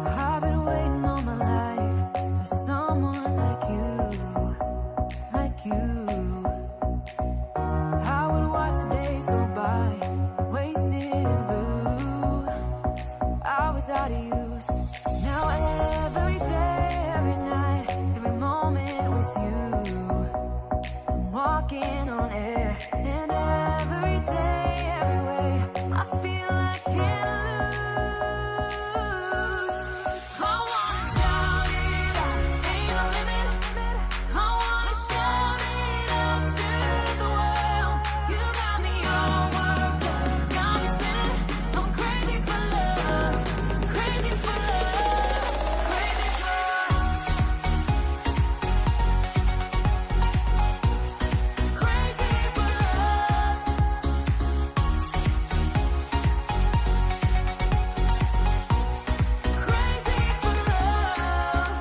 I've been waiting all my life for someone like you, like you. I would watch the days go by, wasted and blue. I was out of use. Now every day, every night, every moment with you, I'm walking on air. And every day, every way, I feel I can't lose. I wanna shout it out, ain't no limit. I wanna shout it out to the world. You got me all worked up, got me spinning. I'm crazy for love, crazy for love, crazy for love, crazy for love, crazy for love.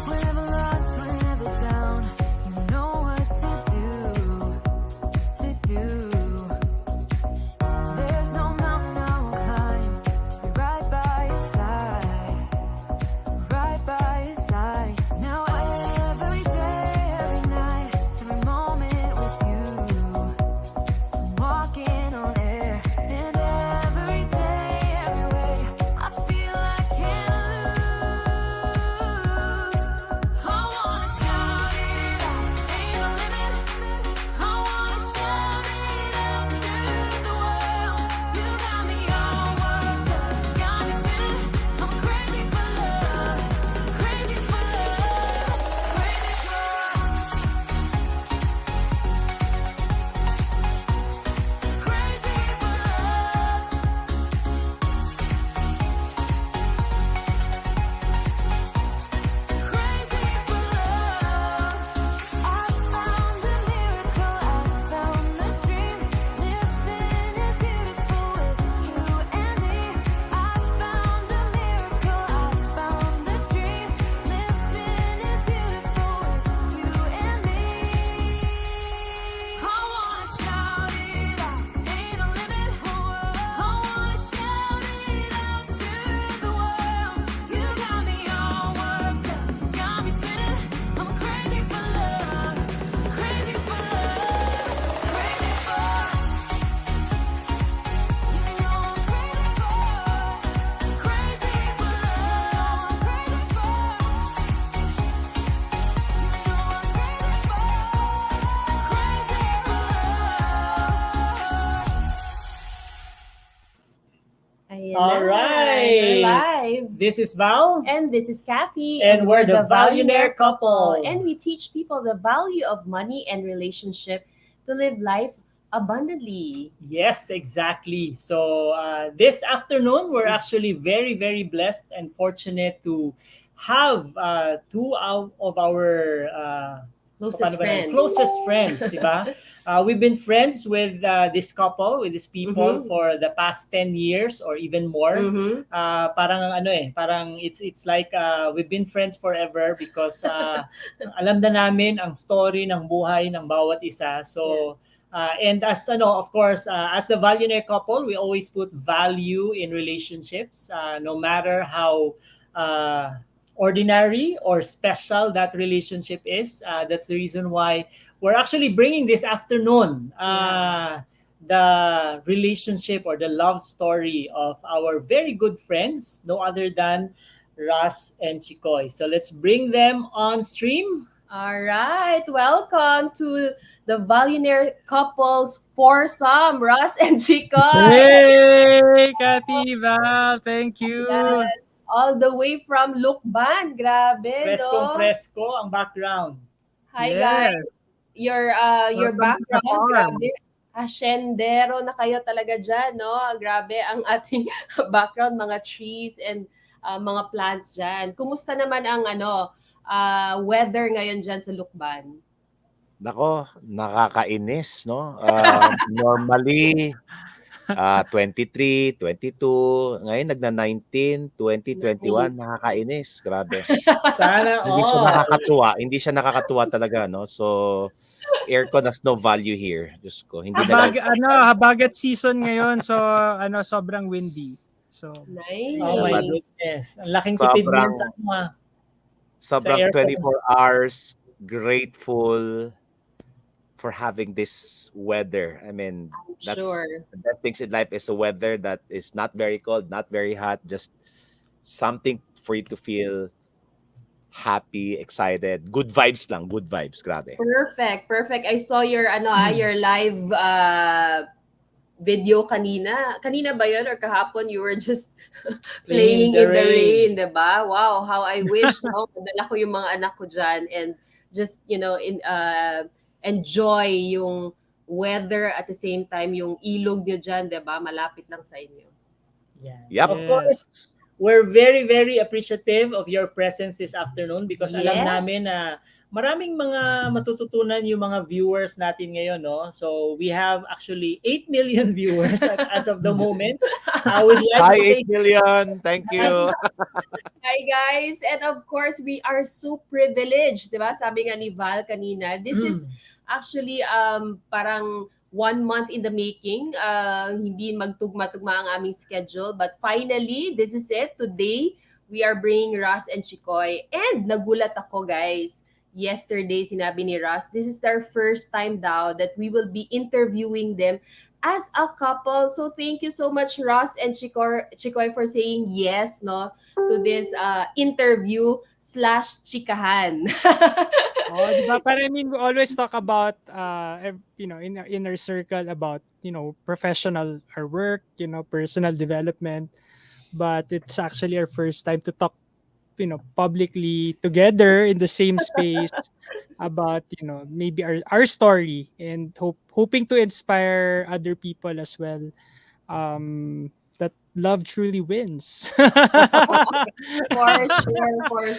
Whenever lost, whenever down, you know what to do, to do. There's no mountain I won't climb, be right by your side, right by your side. Now every day, every night, every moment with you, I'm walking on air. And every day, every way, I feel I can't lose. I wanna shout it out, ain't no limit. I wanna shout it out to the world. You got me all worked up, got me spinning. I'm crazy for love, crazy for love, crazy for love, crazy for love, crazy for love. I found a miracle, I found the dream. Living is beautiful with you and me. I found a miracle, I found the dream. Living is beautiful with you and me. I wanna shout it out, ain't no limit. I wanna shout it out to the world. You got me all worked up, got me spinning. I'm crazy for love, crazy for love, crazy for. You know I'm crazy for, crazy for love, crazy for. You know I'm crazy for, crazy for love. Ayan All na, right. we're live. This is Val. And this is Kathy. And we're the Valuenaire Couple. And we teach people the value of money and relationship to live life abundantly. Yes, exactly. So this afternoon, we're actually very, very blessed and fortunate to have two out of our Closest friends. closest friends, di ba? We've been friends with this couple, with these people Mhm. for the past 10 years or even more. Mhm. Parang it's like we've been friends forever because alam na namin ang story ng buhay ng bawat isa. So and as of course, as the Valuenaire Couple, we always put value in relationships, no matter how ordinary or special that relationship is. That's the reason why we're actually bringing this afternoon the relationship or the love story of our very good friends, no other than Russ and Chicoy. So let's bring them on stream. All right. Welcome to the Valuenaire Couple's FOURsome, Russ and Chicoy. Hey, Kathy, Val, thank you. Yan. All the way from Lukban. Grabe, no? Presko ang background. Hi, Yes. guys. Your Welcome to the background, farm. grabe. Hasyendero na kayo talaga dyan, no? Grabe ang ating background, mga trees and mga plants dyan. Kumusta naman ang weather ngayon dyan sa Lukban? Nako, nakakainis, no? Normally, 23, 22, ngayon nagna-19, 20, 21, Nice. nakakainis. Grabe. Sana Hindi siya all. nakakatuwa, hindi siya nakakatuwa talaga, no? So, aircon has no value here. Diyos ko, hindi na lang. Habagat season ngayon, so sobrang windy. So, Oh my But Nice. goodness. Ang laking tipid mo yan sa sa sobrang aircon. 24 hours, grateful for having this weather. I mean, that's Sure. the best things in life is a weather that is not very cold, not very hot, just something for you to feel happy, excited. Good vibes lang, good vibes. Grabe. Perfect. I saw your your live video kanina. Kanina ba 'yun or kahapon you were just playing in the rain, 'di ba? Wow, how I wish no, madala ko yung mga anak ko diyan and just, enjoy yung weather at the same time yung ilog niyo diyan, 'di ba? Malapit lang sa inyo. Yep. Of course, we're very, very appreciative of your presence this afternoon because alam Yes. namin na maraming mga matututunan yung mga viewers natin ngayon, no? So, we have actually 8 million viewers as of the moment. I would like Hi, to say 8 million. Thank you. Hi guys, and of course we are so privileged, 'di ba? Sabi nga ni Val kanina, this is actually parang 1 month in the making. Hindi magtugma-tugma ang aming schedule, but finally, this is it. Today, we are bringing Russ and Chicoy. And nagulat ako, guys. Yesterday, sinabi ni Russ, this is their first time daw that we will be interviewing them as a couple. So thank you so much, Russ and Chicoy for saying yes, no, to this interview/chikahan. diba? But I mean, we always talk about, in our inner circle about, professional our work, personal development. But it's actually our first time to talk, publicly together in the same space about, maybe our story and hoping to inspire other people as well. That love truly wins. For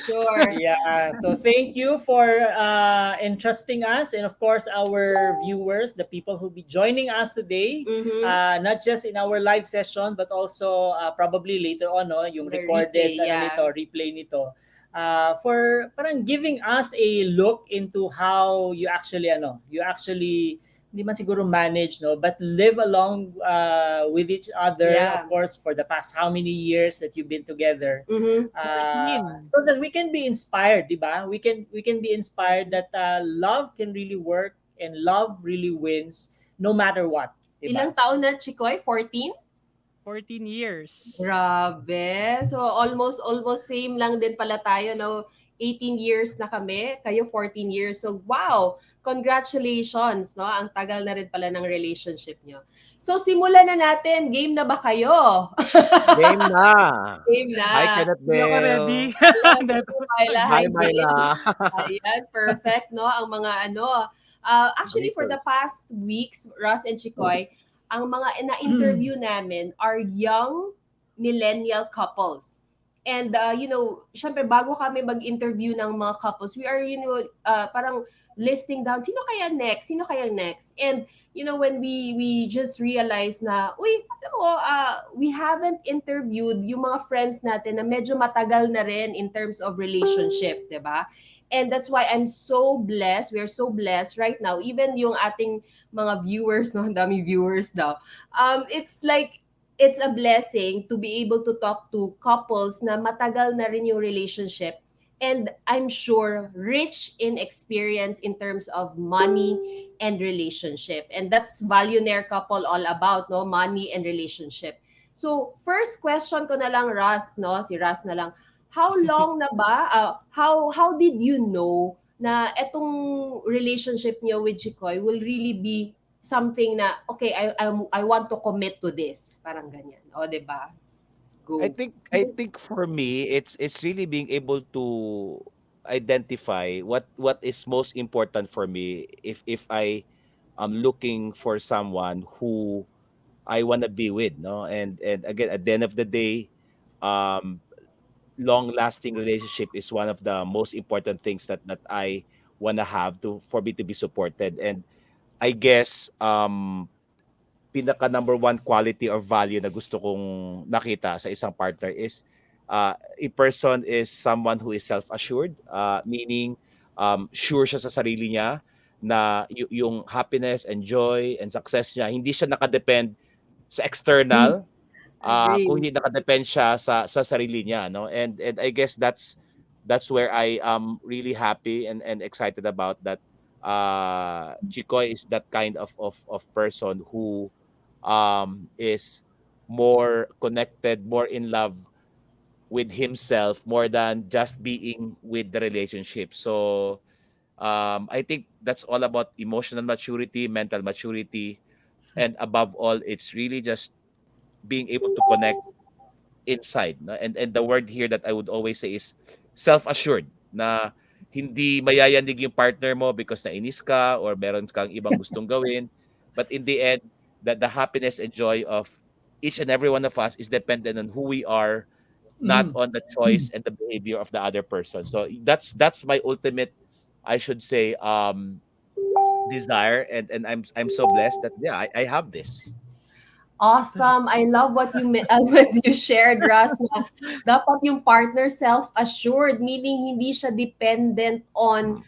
sure. yeah, so thank you for entrusting us and of course our viewers, the people who'll be joining us today, Mhm. not just in our live session but also probably later on, no, yung The recorded replay, yeah. replay nito. For parang giving us a look into how you actually hindi man siguro manage, no, but live along with each other, Yeah. of course, for the past how many years that you've been together. Mhm. So that we can be inspired, di ba? We can be inspired that love can really work and love really wins no matter what, di Ilang ba? taon na, Chikoy? 14? 14 years. Grabe. So almost same lang din pala tayo, no? 18 years na kami, kayo 14 years. So wow, congratulations, no? Ang tagal na rin pala ng relationship nyo. So simulan na natin. Game na ba kayo? Game na. Game na. Hi, Kenneth Hindi ako Bell. ready. Myla, Hi, James. Myla. Ayan, perfect, no? Ang mga actually for the past weeks, Russ and Chicoy, ang mga na-interview namin are young millennial couples. And, syempre, bago kami mag-interview ng mga couples, we are, parang listing down, sino kaya next? And, when we just realize na, we haven't interviewed yung mga friends natin na medyo matagal na rin in terms of relationship, di ba? And that's why I'm so blessed. We are so blessed right now. Even yung ating mga viewers, no, ang dami viewers daw. It's like, it's a blessing to be able to talk to couples na matagal na rin yung relationship. And I'm sure rich in experience in terms of money and relationship. And that's Valuenaire Couple all about, no? Money and relationship. So, first question ko na lang, Russ, no? Si Russ na lang. How long na ba? How did you know na etong relationship niyo with Chicoy will really be something na, okay, I want to commit to this. Parang ganyan. O, diba? Go. I think for me, it's really being able to identify what is most important for me if I am looking for someone who I want to be with, no? And again, at the end of the day, um long-lasting relationship is one of the most important things that I want to have to for me to be supported. And I guess pinaka number one quality or value na gusto kong nakita sa isang partner is a person is someone who is self-assured, meaning sure siya sa sarili niya na yung happiness and joy and success niya hindi siya nakadepend sa Mm, external, kung agree. hindi nakadepend siya sa sarili niya, no? And I guess that's where I am really happy and excited about that. Chicoy is that kind of person who is more connected, more in love with himself more than just being with the relationship. So I think that's all about emotional maturity, mental maturity, and above all, it's really just being able to connect inside. No? And the word here that I would always say is self-assured na hindi mayayanig yung partner mo because nainis ka or meron kang ibang gustong gawin. But in the end, that the happiness and joy of each and every one of us is dependent on who we are, not Mm. on the choice and the behavior of the other person. So that's my ultimate, I should say, desire, and I'm so blessed that yeah, I have this. Awesome. I love what what you shared, Russ, na dapat yung partner self-assured, meaning hindi siya dependent on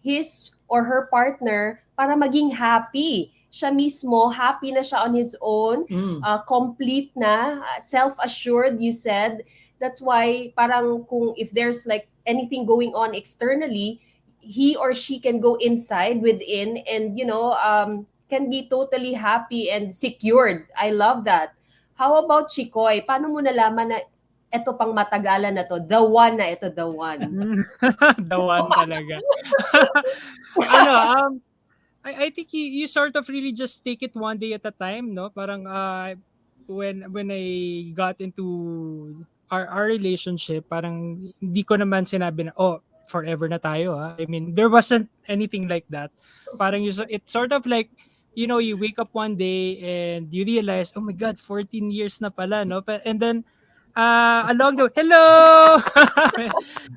his or her partner para maging happy. Siya mismo, happy na siya on his own, Mm. complete na, self-assured, you said. That's why parang kung if there's like anything going on externally, he or she can go inside within and can be totally happy and secured. I love that. How about Chikoy? Paano mo nalaman na eto pang matagalan na to? The one na ito, the one. The one talaga. Ano, I think you sort of really just take it one day at a time, no? Parang when I got into our relationship, parang hindi ko naman sinabi na, oh, forever na tayo, ha? I mean, there wasn't anything like that. Parang it's sort of like, you wake up one day and you realize, oh my God, 14 years na pala, no? And then, along the hello!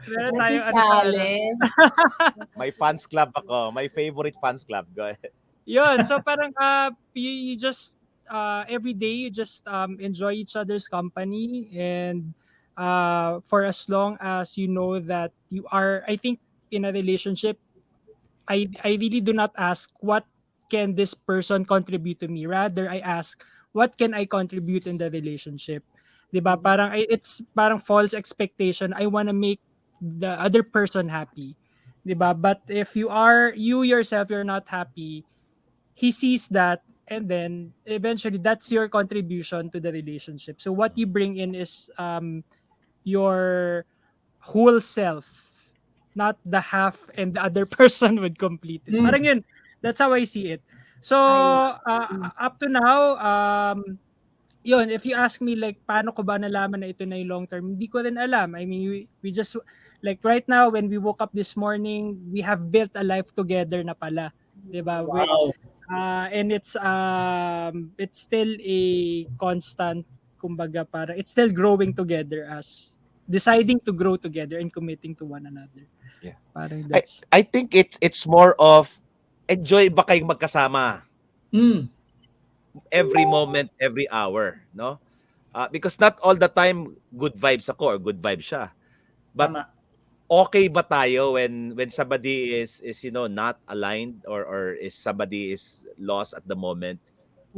Meron tayong ano sa ano. Nakisali. My fans club ako. My favorite fans club. Go ahead. Yun, so parang you just every day you just enjoy each other's company, and for as long as you know that you are, I think, in a relationship, I really do not ask what can this person contribute to me. Rather, I ask what can I contribute in the relationship. 'Di ba? Parang it's parang false expectation. I want to make the other person happy. 'Di ba? But if you yourself you're not happy, he sees that, and then eventually that's your contribution to the relationship. So what you bring in is your whole self, not the half and the other person would complete it. Mm. Parang yun, that's how I see it. So up to now, yun, if you ask me like paano ko ba nalaman na ito na yung long term, hindi ko rin alam. I mean, we just like right now when we woke up this morning, we have built a life together na pala. 'Di ba? Wow. And it's still a constant, kumbaga, para it's still growing together, as deciding to grow together and committing to one another. Yeah. Parang I that's I think it's more of enjoy ba kayong magkasama Mm. every moment, every hour, no? Because not all the time good vibes ako or good vibes siya. But Tama. okay ba tayo when somebody is not aligned or is somebody is lost at the moment?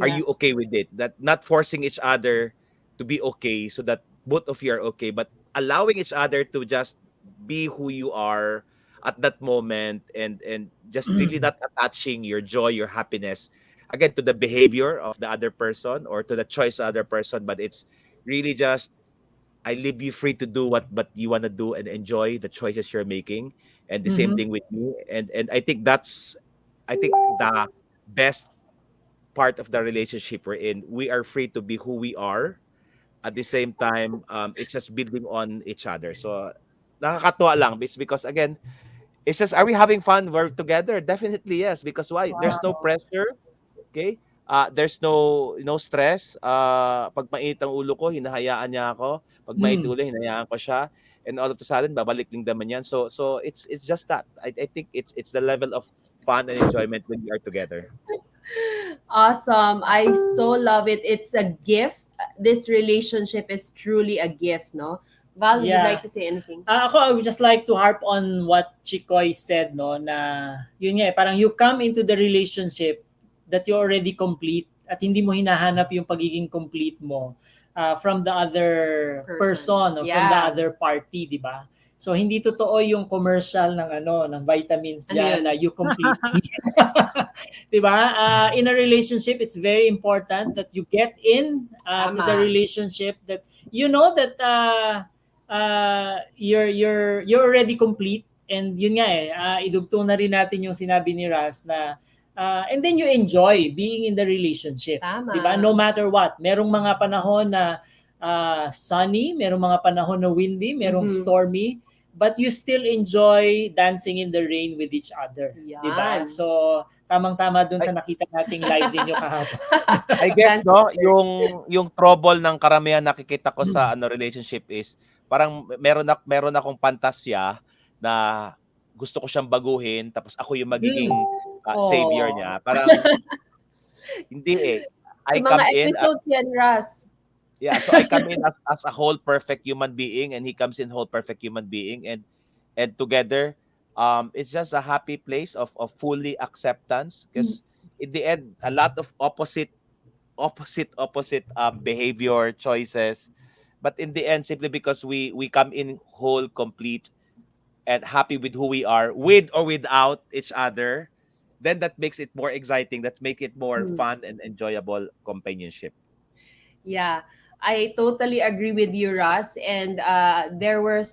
Are Yeah. you okay with it? That not forcing each other to be okay so that both of you are okay, but allowing each other to just be who you are at that moment and just really not attaching your joy, your happiness again to the behavior of the other person or to the choice of the other person, but it's really just I leave you free to do what you want to do and enjoy the choices you're making, and the same Mhm. thing with me. And I think that's the best part of the relationship we're in. We are free to be who we are. At the same time, it's just building on each other. So nakakatuwa lang. It's because again, it's just are we having fun? We're together. Definitely yes. Because why? There's no Wow. pressure. Okay? There's no stress. Pag mainit ang ulo ko, hinahayaan niya ako. Pag mainit Mm. ulo, hinahayaan ko siya. And all of a sudden, babalik din naman yan. So it's just that. I think it's the level of fun and enjoyment when we are together. Awesome. I so love it. It's a gift. This relationship is truly a gift, no? Val, would you Yeah. like to say anything? Ako, I would just like to harp on what Chicoy said, no, na yun nga, parang you come into the relationship that you're already complete at hindi mo hinahanap yung pagiging complete mo from the other person or from the Yeah. other party, di ba? So hindi totoo yung commercial ng vitamins Ano diyan yun? na you complete me. 'Di ba? In a relationship, it's very important that you get in to the Tama. relationship, that you know that you're already complete, and yun nga idugtong na rin natin yung sinabi ni Russ na and then you enjoy being in the relationship. Tama. 'Di ba? No matter what. Merong mga panahon na sunny, merong mga panahon na windy, merong stormy, but you still enjoy dancing in the rain with each other. Yan. 'Di ba? So tamang-tama dun sa nakita nating live ninyo kahapon. I guess no, yung trouble ng karamihan nakikita ko sa relationship is parang meron akong pantasya na gusto ko siyang baguhin tapos ako yung magiging savior niya. Parang hindi eh. Sa I mga come in episodes yan, Russ. yeah, so I come in as a whole perfect human being and he comes in whole perfect human being, and together it's just a happy place of fully acceptance, because in the end a lot of opposite behavior choices, but in the end simply because we come in whole, complete, and happy with who we are, with or without each other, then that makes it more exciting, that make it more fun and enjoyable companionship. Yeah, I totally agree with you, Russ. And there were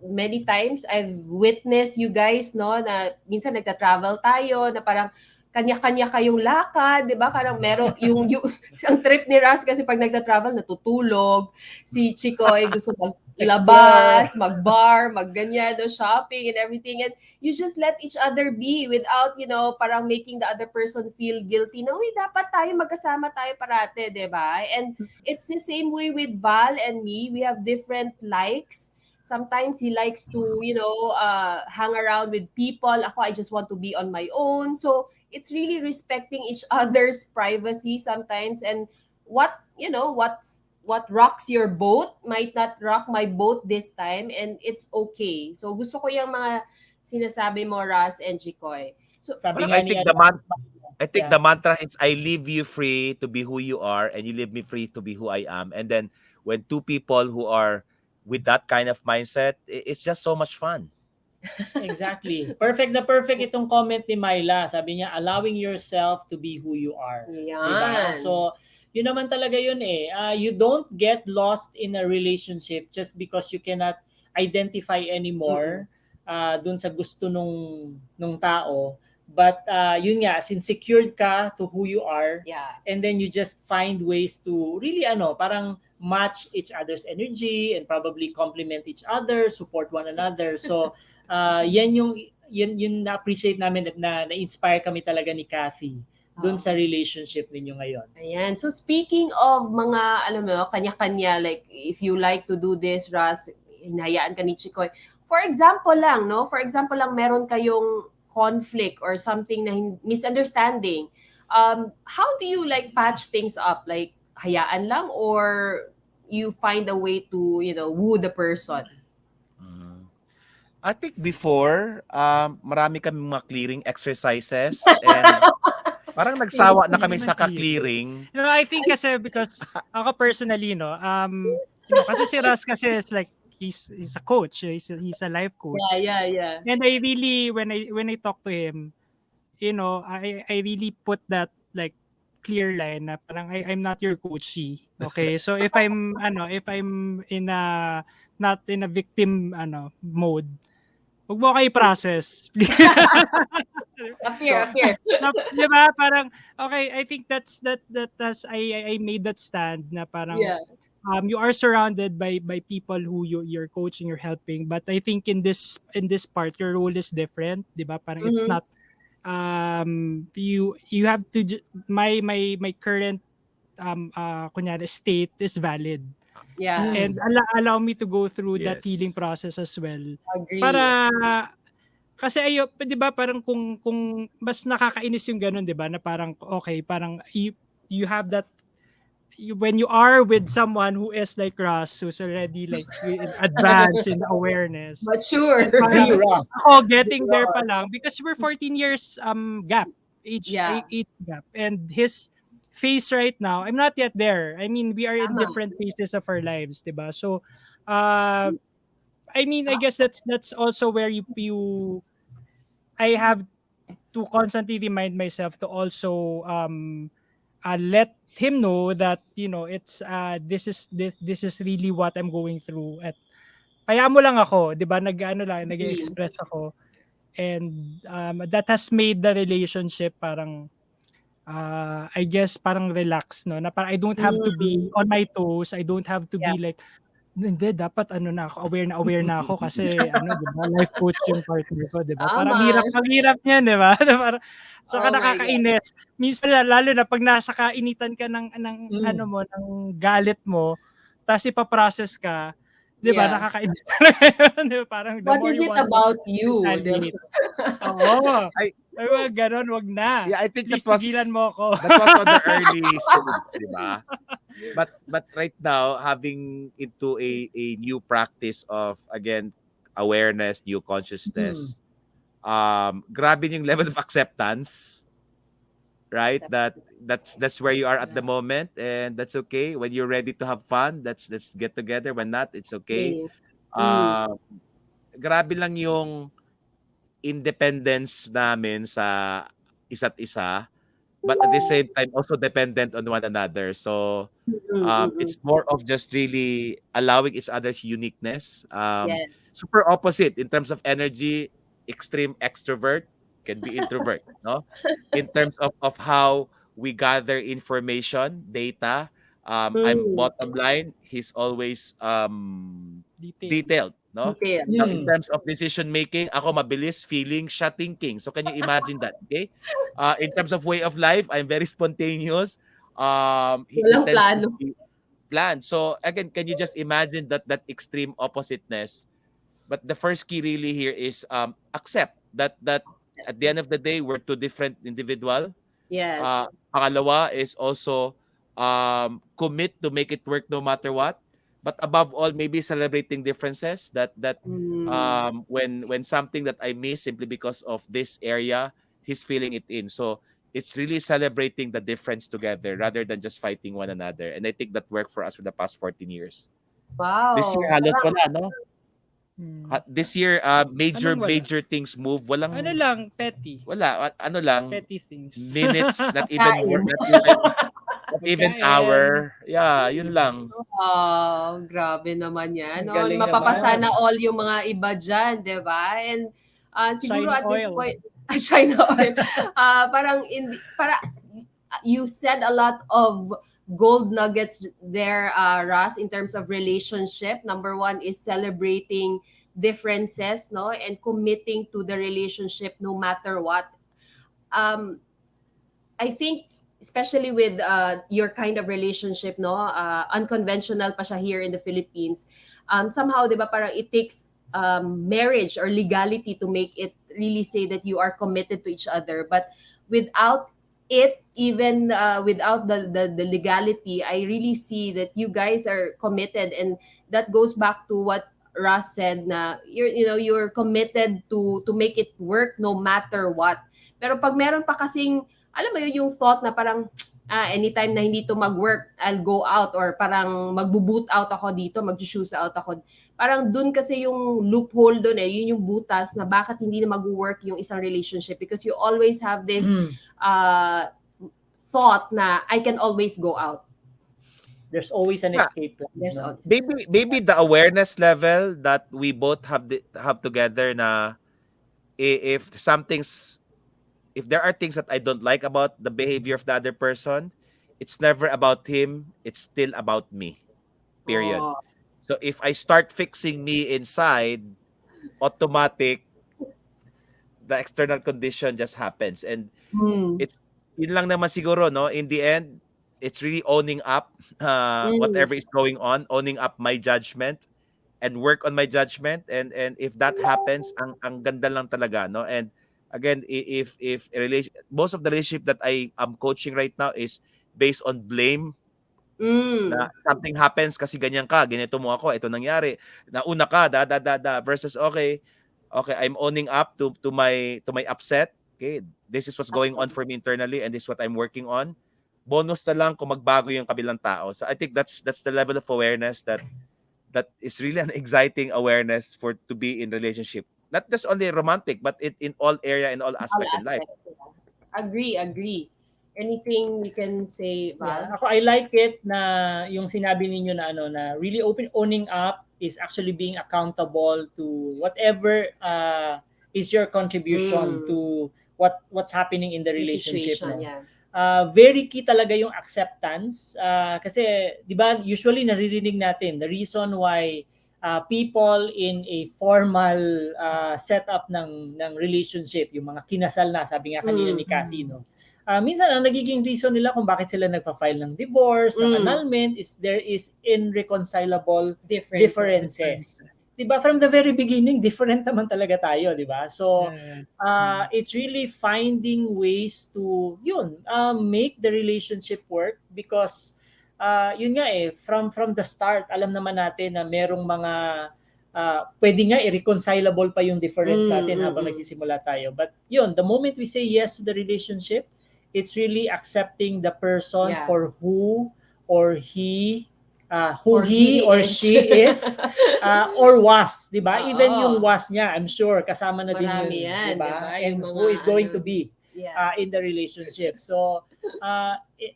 many times I've witnessed you guys, no, na minsan nagta-travel tayo, na parang kanya-kanya kayong lakad, di ba? Parang meron, ang trip ni Russ kasi pag nagta-travel, natutulog. Si Chicoy gusto maglabas, mag-bar, mag-ganyan, no, shopping and everything. And you just let each other be without, parang making the other person feel guilty. No, dapat tayo magkasama tayo parate, di ba? And it's the same way with Val and me. We have different likes. Sometimes he likes to, hang around with people. Ako, I just want to be on my own. So it's really respecting each other's privacy sometimes. And what rocks your boat might not rock my boat this time. And it's okay. So gusto ko yung mga sinasabi mo, Russ and Chicoy. So, Sabi I nga think ni the mantra is I leave you free to be who you are and you leave me free to be who I am. And then when two people who are with that kind of mindset, it's just so much fun. Exactly. Perfect na perfect itong comment ni Myla. Sabi niya, allowing yourself to be who you are. Yan. Diba? So, yun naman talaga yun eh. You don't get lost in a relationship just because you cannot identify anymore dun sa gusto nung tao. But yun nga, since secured ka to who you are, and then you just find ways to really parang match each other's energy and probably complement each other, support one another. So yan yung na-appreciate namin, na na-inspire kami talaga ni Kathy doon sa relationship ninyo ngayon. Ayan. So speaking of mga, kanya-kanya, like if you like to do this, Russ, hinayaan ka ni Chicoy. For example lang, meron kayong conflict or something na misunderstanding. How do you patch things up? Like hayaan lang, or you find a way to, woo the person? I think before, marami kami mga clearing exercises and parang nagsawa na kami sa ka-clearing. I think kasi because ako personally, kasi si Russ kasi is like he's a coach, he's a life coach. Yeah. And I really when I talk to him, I really put that clear line na parang I'm not your coachee. Okay? So if I'm in a not in a victim mode, huwag mo kayo process. Appear. Diba? Parang, okay, I think that's I made that stand na parang, you are surrounded by people who you're coaching, you're helping. But I think in this part, your role is different. Diba? Parang it's not, you have to, my current, kunyari, state is valid. Yeah. And allow me to go through that Yes. healing process as well. Agree. Para kasi 'di ba, parang kung mas nakakainis yung ganun, 'di ba, na parang okay, parang you have that when you are with someone who is like Russ, who's already like in advance in awareness, Mature. and parang The Ross. ako getting there pa Ross. lang because we're 14 years gap, Yeah. age gap, and his phase right now, I'm not yet there. I mean, we are in Tama. different phases of our lives, diba? So, uh, I mean, I guess that's also where I have to constantly remind myself to also let him know that it's this is really what I'm going through, at kaya mo lang ako, 'di ba, Mm. nag-express ako, and that has made the relationship parang I guess parang relax, no, na parang I don't have to be Mm. on my toes, I don't have to Yeah. be like, hindi, dapat ano na ako, aware na ako kasi ano, 'di ba, life coach yung partner ko, 'di ba? Parang Tama. ang hirap niyan, 'di ba? Parang saka Oh my God. nakakainis. Minsan lalo na pag nasa kainitan ka ng ano Mm. mo, ng galit mo, tapos ipa-process ka, 'di ba, Yeah. nakakainis talaga yun, 'di ba? Parang the What more is you it want to about you? Diba? retaliate. Oo. I Ay, wag gano'n, wag na. yeah, I think Please tigilan mo ako. that was on the early stage, di ba? But right now, having into a new practice of again awareness, new consciousness, grabe yung level of acceptance, right? That's where you are at the moment, and that's okay. When you're ready to have fun, let's get together. When not, it's okay. Mm. Uh, Grabe lang yung independence namin sa isa't isa, but at the same time also dependent on one another. So Mm. it's more of just really allowing each other's uniqueness. Yes. Super opposite in terms of energy, extreme extrovert can be introvert, no? In terms of how we gather information, data, I'm Mm. bottom line, he's always Detail. detailed, no? Detail. In terms of decision making, ako mabilis, feeling, siya thinking. So can you imagine that? Okay? In terms of way of life, I'm very spontaneous. He Walang tends to plano. be planned. So again, can you just imagine that extreme oppositeness? But the first key really here is accept that at the end of the day we're two different individual. Yes. Pangalawa is also commit to make it work no matter what. But above all, maybe celebrating differences. That Mm. when something that I miss simply because of this area, he's feeling it in. So it's really celebrating the difference together rather than just fighting one another. And I think that worked for us for the past 14 years. This year Wow. halos wala, no? This year major Anong wala? major things move. Ano lang, petty. Wala, ano lang, Petty things. minutes, not even Kain. not even Pagkain. hour. Yeah, yun lang. Oh, grabe naman yan. Ang No? galing Mapapasana naman. all yung mga iba dyan, di ba? And siguro China at this oil. point, China oil, parang you said a lot of gold nuggets there, Russ, in terms of relationship. Number one is celebrating differences, no, and committing to the relationship no matter what. Um, I think especially with your kind of relationship, no, unconventional pa siya here in the Philippines. Somehow, 'di ba, parang it takes marriage or legality to make it really say that you are committed to each other. But without it, even without the legality, I really see that you guys are committed, and that goes back to what Russ said, na you're committed to make it work no matter what. Pero pag meron pa kasing, alam mo yun, yung thought na parang anytime na hindi to mag-work, I'll go out, or parang magbo-boot out ako dito, mag-choose out ako. Parang dun kasi yung loophole dun yun yung butas na bakit hindi na mag-work yung isang relationship, because you always have this thought na I can always go out. There's always an Yeah. escape plan. There's No? always, Maybe the awareness level that we both have together na if there are things that I don't like about the behavior of the other person, it's never about him, it's still about me. Period. oh, So if I start fixing me inside, automatic the external condition just happens. And it's yun lang naman siguro, no? In the end, it's really owning up whatever is going on, owning up my judgment and work on my judgment, and if that happens, ang ganda lang talaga, no? And again, if a relation, most of the relationship that I am coaching right now is based on blame Na Mm. something happens kasi ganyan ka, ganito mo ako, ito nangyari. Nauna ka, versus okay, I'm owning up to my upset. Okay, this is what's going on for me internally and this is what I'm working on. Bonus na lang kung magbago yung kabilang tao. So I think that's the level of awareness that is really an exciting awareness for to be in relationship. Not just only romantic, but in all area, in all All aspect in life. aspects. Yeah. Agree. Anything you can say, Yeah, Val? ako I like it na yung sinabi ninyo na ano na really owning up is actually being accountable to whatever is your contribution Mm. to what's happening in the The relationship, situation, no. yeah. Very key talaga yung acceptance kasi 'di ba usually naririnig natin the reason why people in a formal setup ng relationship, yung mga kinasal na, sabi nga kanina ni Kathy, no. Minsan ang nagiging reason nila kung bakit sila nagpa-file ng divorce, ng annulment is there is irreconcilable differences. 'Di ba? From the very beginning, different naman talaga tayo, 'di ba? So it's really finding ways to make the relationship work because yun nga from the start alam naman natin na merong mga pwede nga irreconcilable pa yung difference natin habang nagsisimula tayo. But yun, the moment we say yes to the relationship, it's really accepting the person for who or he or she is or was, 'di ba? Even yung was niya, I'm sure kasama na din yun, Marami yan, 'di ba? diba? And Yung who is mga going to be in the relationship. So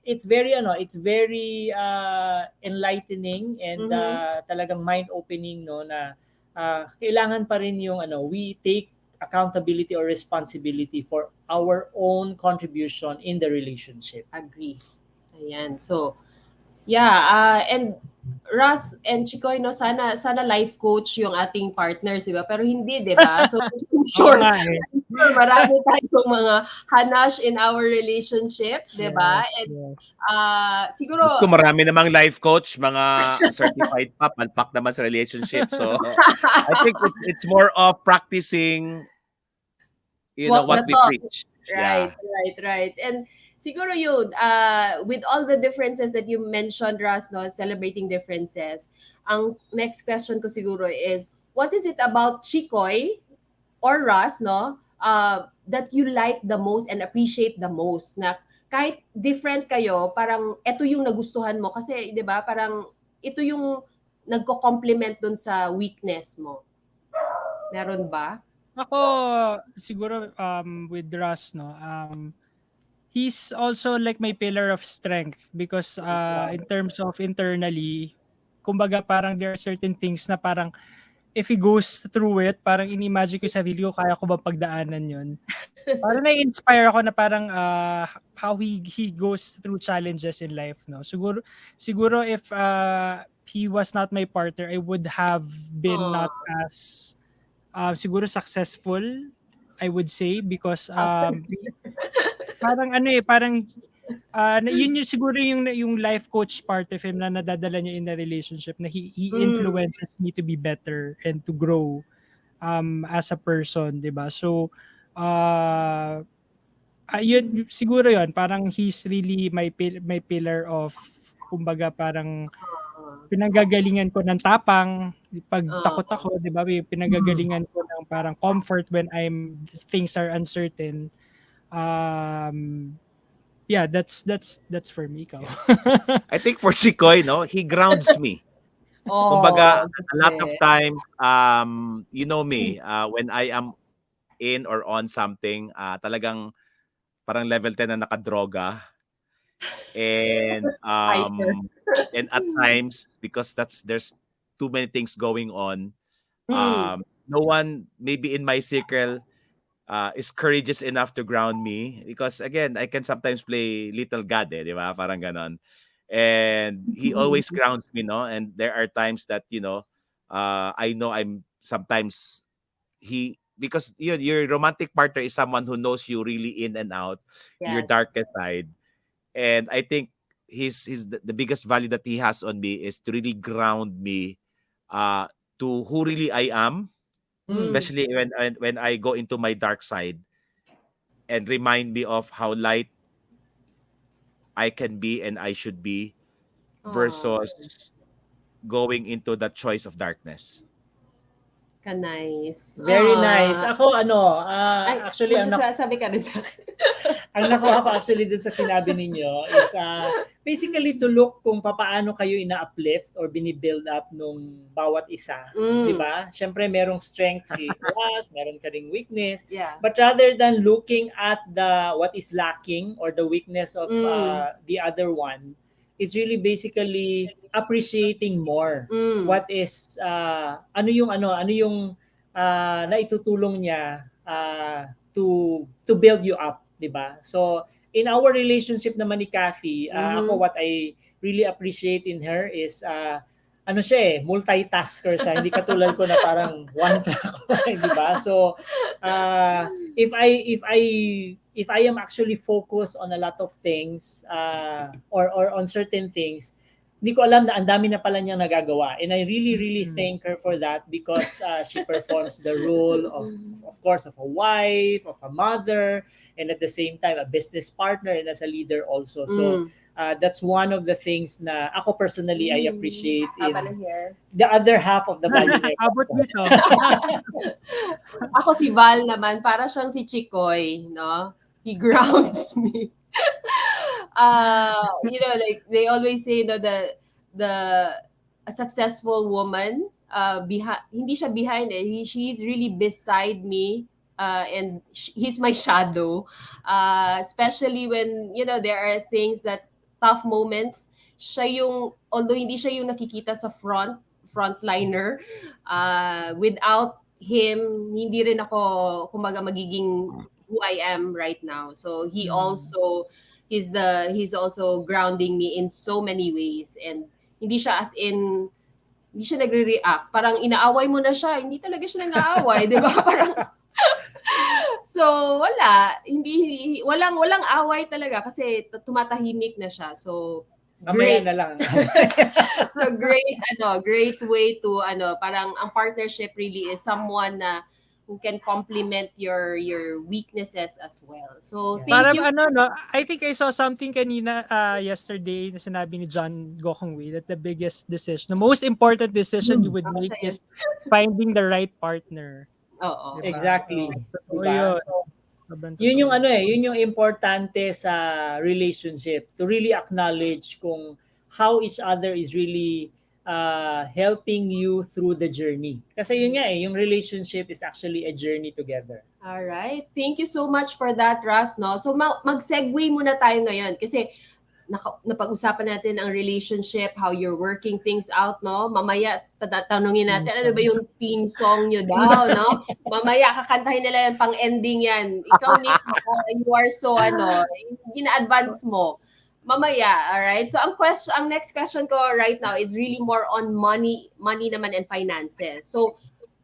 it's very enlightening and talagang mind-opening, no, na kailangan pa rin yung we take accountability or responsibility for our own contribution in the relationship. Agree. Ayan. So, and Russ and Chicoy, no, sana life coach yung ating partners, di ba? Pero hindi, di ba? So, I'm sure, marami tayong mga hanash in our relationship, di ba? And siguro, Kung marami namang life coach, mga certified pa, palpak naman sa relationship. So, I think it's more of practicing, what we preach. Right, Yeah. right. And siguro yun, with all the differences that you mentioned, Russ, no, celebrating differences, ang next question ko siguro is, what is it about Chicoy or Russ, no, that you like the most and appreciate the most? Na kahit different kayo, parang ito yung nagustuhan mo. Kasi, di ba, parang ito yung nagko-complement dun sa weakness mo. Meron ba? Ako, siguro with Russ, no, he's also like my pillar of strength because in terms of internally, kumbaga parang there are certain things na parang if he goes through it, parang inimagine ko sa sarili ko, kaya ko ba pagdaanan yun? Parang na-inspire ako na parang how he goes through challenges in life, no? Siguro if he was not my partner, I would have been not as siguro successful, I would say, because parang yun yung siguro yung life coach part of him na nadadala niya in a relationship, na he influences me to be better and to grow as a person, 'di ba? So yun siguro yun, parang he's really my pillar of, kumbaga parang pinanggagalingan ko ng tapang pag takot ako, 'di ba? Pinanggagalingan ko ng parang comfort when things are uncertain. Yeah, that's for me, Ikaw. I think for Chicoy, no, he grounds me. Kumbaga, a lot of times, you know me, when I am in or on something, talagang parang level 10 na nakadroga. And at times, because there's too many things going on, no one maybe in my circle is courageous enough to ground me because again, I can sometimes play little god, di ba? Parang ganon. And he always grounds me, no? And there are times that, I know I'm sometimes because your romantic partner is someone who knows you really in and out, your darkest side. And I think the biggest value that he has on me is to really ground me to who really I am, especially when I go into my dark side, and remind me of how light I can be and I should be Oh, versus going into the choice of darkness. ka-nice. Very nice. Ako Ay, actually magsasabi ka rin sa akin. ang nakuha ko actually dun sa sinabi ninyo is basically to look kung paano kayo ina-uplift or bini-build up nung bawat isa. Di Mm, ba? Siyempre, merong strength si Russ, meron ka ring weakness. yeah. But rather than looking at the what is lacking or the weakness of Mm, the other one, it's really basically appreciating more mm, what is ano yung naitutulong niya to build you up, 'di ba? So in our relationship naman ni Kathy, ako mhm. what I really appreciate in her is ano siya multitasker siya. Hindi katulad ko na parang one track, 'di ba? So if I am actually focused on a lot of things or on certain things, hindi ko alam na ang dami na pala niyang nagagawa. And I really Mm. thank her for that because she performs the role of course, of a wife, of a mother, and at the same time, a business partner and as a leader also. So, Mm. that's one of the things na ako personally I Mm. appreciate Haba in ng hair. the other half of the Valuenaire Abot Couple. nito. Ako si Val naman, para siyang si Chicoy, no? He grounds me. Like they always say that the a successful woman, hindi siya behind eh. She's really beside me. And he's my shadow. Especially when, there are things that tough moments. Siya yung, although hindi siya yung nakikita sa frontliner, without him, hindi rin ako, kumaga, magiging who I am right now. So he's also grounding me in so many ways, and hindi siya as in hindi siya nagre-react. Parang inaaway mo na siya, hindi talaga siya nang-aaway, 'di ba? Parang so walang away talaga kasi tumatahimik na siya. So Mamaya great. na lang. So great way to parang ang partnership really is someone na who can complement your weaknesses as well. So Yeah. thank Parang you. no, I think I saw something kanina yesterday na sinabi ni John Gokongwei that the biggest decision, the most important decision you would make Siya yun. is finding the right partner. Oo. Diba? Exactly. So, totoo Diba? yun. So, Sobrang yun totoo yung yun. yun yung importante sa relationship, to really acknowledge kung how each other is really helping you through the journey. Kasi yun nga yung relationship is actually a journey together. All right. Thank you so much for that, Russ, no? So mag-segue muna tayo ngayon kasi napag-usapan natin ang relationship, how you're working things out, no? Mamaya tatanungin natin, ano ba yung theme song nyo daw, no? Mamaya kakantahin nila yung pang-ending yan. Ikaw, Nick, you are so, gina-advance mo. Mamaya, all right? So ang next question ko right now is really more on money naman and finances. So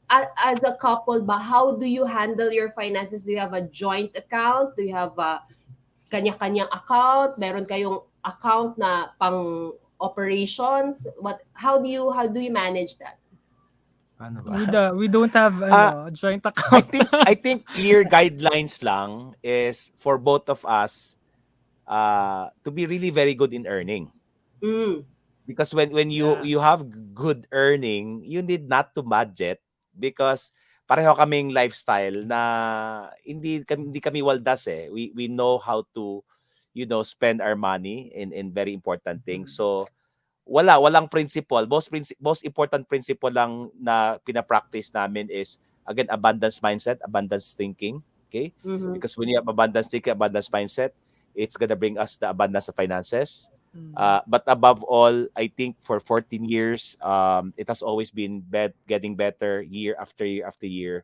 as a couple ba, how do you handle your finances? Do you have a joint account? Do you have a kanya-kanyang account? Meron kayong account na pang operations? How do you manage that? Ano ba? We don't have joint I account. think clear guidelines lang is for both of us to be really very good in earning. Mm. Because when you have good earning, you need not to budget because pareho kaming lifestyle na hindi kami waldas eh. We know how to spend our money in very important things. So walang principle. Most important principle lang na pina-practice namin is again abundance mindset, abundance thinking, okay? Mhm. Because when you have abundance thinking, abundance mindset, it's gonna bring us the abundance of finances. But above all, I think for 14 years, it has always been getting better year after year after year,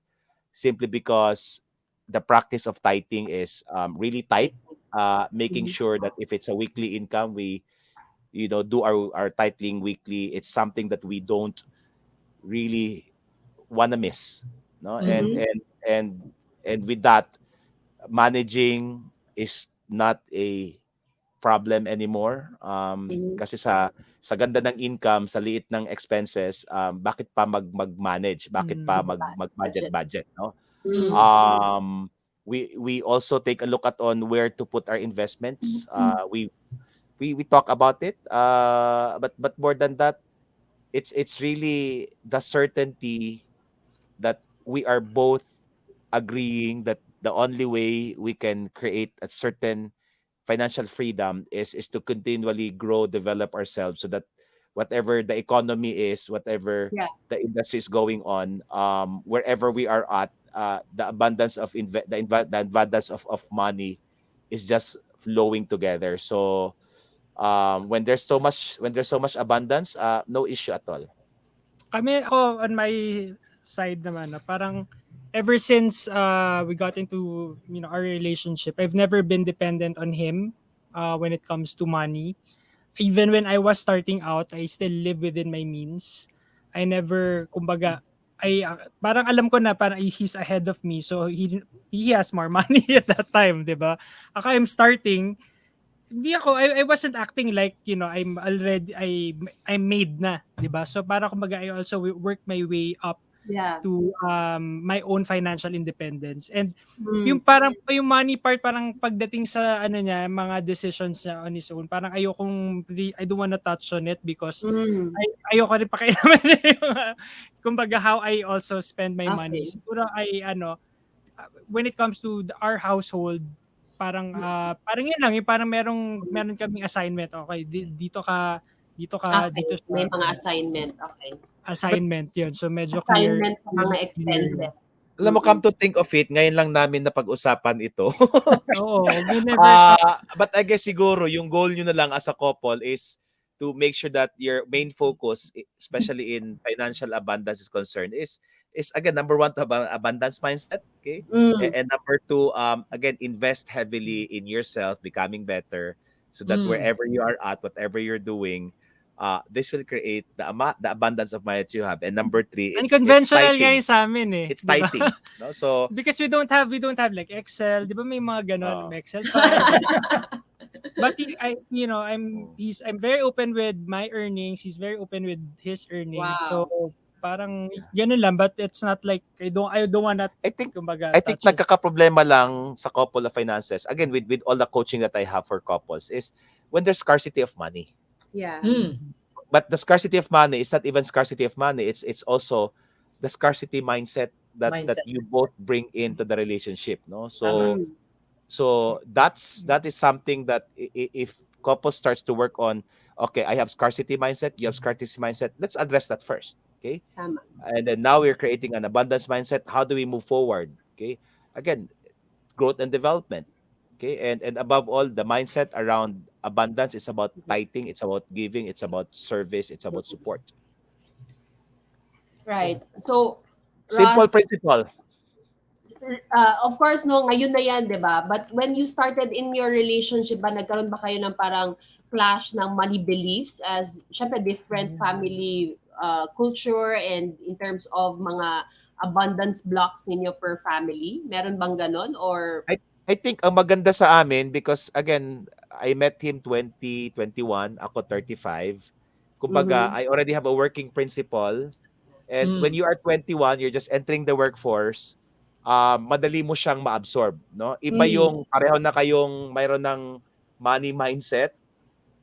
simply because the practice of tithing is really tight. Making Mhm. sure that if it's a weekly income, we do our tithing weekly. It's something that we don't really want to miss, no? And Mhm. and with that, managing is not a problem anymore. Mhm. Kasi sa ganda ng income, sa liit ng expenses, bakit pa mag-manage? Bakit pa Budget. mag-budget, no? Mhm. We also take a look at on where to put our investments. We we talk about it. But more than that, it's really the certainty that we are both agreeing that the only way we can create a certain financial freedom is to continually grow, develop ourselves so that whatever the economy is, whatever Yeah. the industry is going on, wherever we are at, the abundance of the abundance of money is just flowing together. So when there's so much abundance, no issue at all. Ako on my side naman, parang ever since we got into our relationship, I've never been dependent on him when it comes to money. Even when I was starting out, I still live within my means. I never, kumbaga, parang alam ko na parang he's ahead of me, so he has more money at that time, 'di ba? Ako I'm starting, hindi ako, I wasn't acting like, I'm already, I'm made na, 'di ba? So para kumbaga I also work my way up Yeah. to my own financial independence. And Mm. yung money part, parang pagdating sa niya, mga decisions niya on his own, parang I don't wanna touch on it because Mm. ayoko rin pakialaman yung kumbaga how I also spend my money. Okay. Siguro when it comes to our household, parang yun lang, yung parang meron kaming assignment. Okay, dito ka, Okay. dito May sa mga assignment. Okay. assignment yun. So medyo clear. Assignment sa mga expenses. Alam mo, come to think of it, ngayon lang namin napag-usapan ito. Oo, we never talk. But I guess siguro yung goal nyo na lang as a couple is to make sure that your main focus, especially in financial abundance is concerned, is again, number one, to have an abundance mindset, okay? Mm. And number two, again, invest heavily in yourself, becoming better, so that wherever you are at, whatever you're doing, this will create the abundance of money that you have. And number three, it's Unconventional tithing. ngayon sa amin eh. It's Diba? tithing. No? So, Because we don't have like Excel, 'di ba may mga ganon, Oh. may Excel file. But I'm very open with my earnings, he's very open with his earnings. Wow. So parang ganun lang, but it's not like I don't wanna I think kumbaga I think touch his- nagkakaproblema lang sa couple of finances. Again, with all the coaching that I have for couples is when there's scarcity of money. Yeah. But the scarcity of money is not even scarcity of money. It's also the scarcity mindset that you both bring into the relationship, no? So Mm. that is something that if couple starts to work on, okay, I have scarcity mindset, you have scarcity mindset, let's address that first, okay? Tama. And then now we're creating an abundance mindset. How do we move forward? Okay, again, growth and development. Okay, and above all, the mindset around abundance is about tithing, it's about giving, it's about service, it's about support. Right. So, Simple Russ, principle. of course, no, ngayon na yan, di ba? But when you started in your relationship, nagkaroon ba kayo ng parang clash ng money beliefs as, syempre, different family culture and in terms of mga abundance blocks ninyo per family? Meron bang ganon? Or, I think ang maganda sa amin because again, I met him 2021, ako 35. Kumbaga, I already have a working principle. And when you are 21, you're just entering the workforce, madali mo siyang ma-absorb, no? Iba yung pareho na kayong mayroon ng money mindset,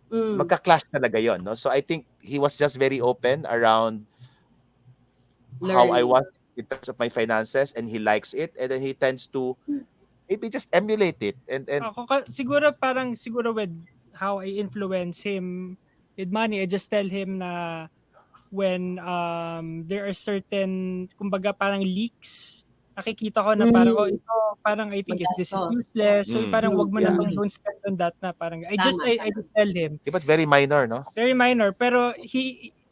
magka-clash talaga yon, no? So I think he was just very open around how I learning. was in terms of my finances, and he likes it, and then he tends to maybe just emulate it. And siguro with how I influence him with money, I just tell him na when there are certain kumbaga parang leaks, nakikita ko na parang ito parang I think this is Magastos. useless, so parang wag mo na Yeah. don't spend on that na parang I Tama, just tell him but very minor, no? very minor, pero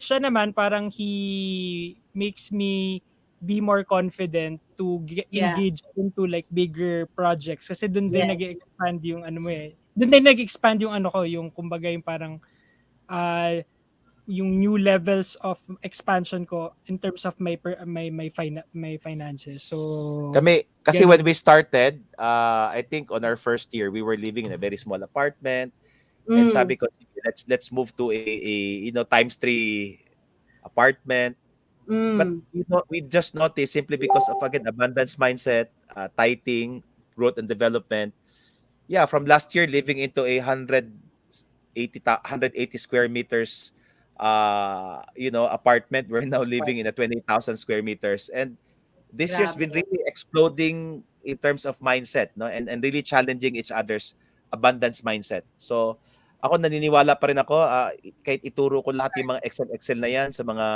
siya naman parang he makes me be more confident to Yeah. engage into like bigger projects kasi doon din Yes. nag-expand yung doon din nag-expand yung ko, yung kumbaga yung parang yung new levels of expansion ko in terms of my finances. So Kami, kasi ganun. when we started, I think on our first year, we were living in a very small apartment. And sabi ko, let's move to a times 3 apartment. But we just noticed simply because of again abundance mindset, tithing, growth and development. Yeah, from last year living into a 100 180 square meters apartment. We're now living in a 20,000 square meters, and this year's been Grabe. really exploding in terms of mindset, no, and really challenging each other's abundance mindset. So ako, naniniwala pa rin ako, kahit ituro ko lahat yung mga Excel na yan sa mga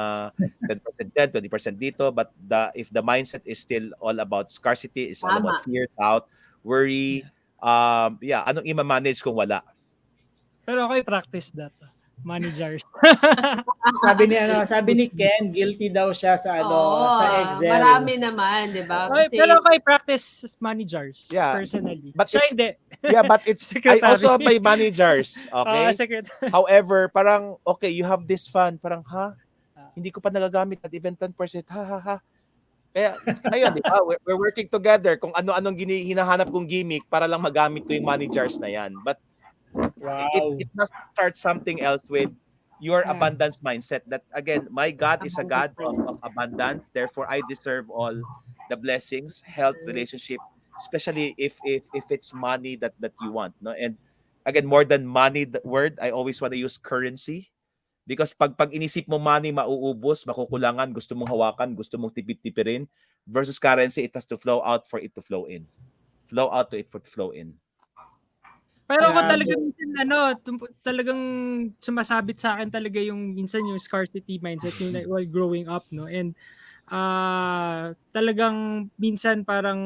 10% dyan, 20% dito, but if the mindset is still all about scarcity, it's all about Tama. fear, doubt, worry, anong i-manage kung wala? Pero okay, practice that. Managers. Sabi ni Ken, guilty daw siya sa Oo, sa Excel. marami naman, di ba? Okay, Kasi, pero okay, practice managers Yeah. personally. But Siya it's- hindi. Yeah, but I Secretary. also have my managers, okay? Secretary. However, parang, okay, you have this fund, parang, hindi ko pa nagagamit at even 10%, ha. Kaya, ayun, di ba? We're working together kung ano-anong hinahanap kong gimmick para lang magamit ko yung managers na yan. But Wow. it must start something else with your Yeah. abundance mindset. That, again, my God is a God of abundance. Therefore, I deserve all the blessings, health, relationship, especially if it's money that you want, no? And again, more than money, the word, I always want to use currency. Because pag inisip mo money, mauubos, makukulangan, gusto mong hawakan, gusto mong tipid-tipirin, versus currency, it has to flow out for it to flow in. Flow out to it for it to flow in. Pero ako Grabe. talagang talagang sumasabit sa akin talaga yung minsan yung scarcity mindset yung like, while growing up, no? And talagang minsan parang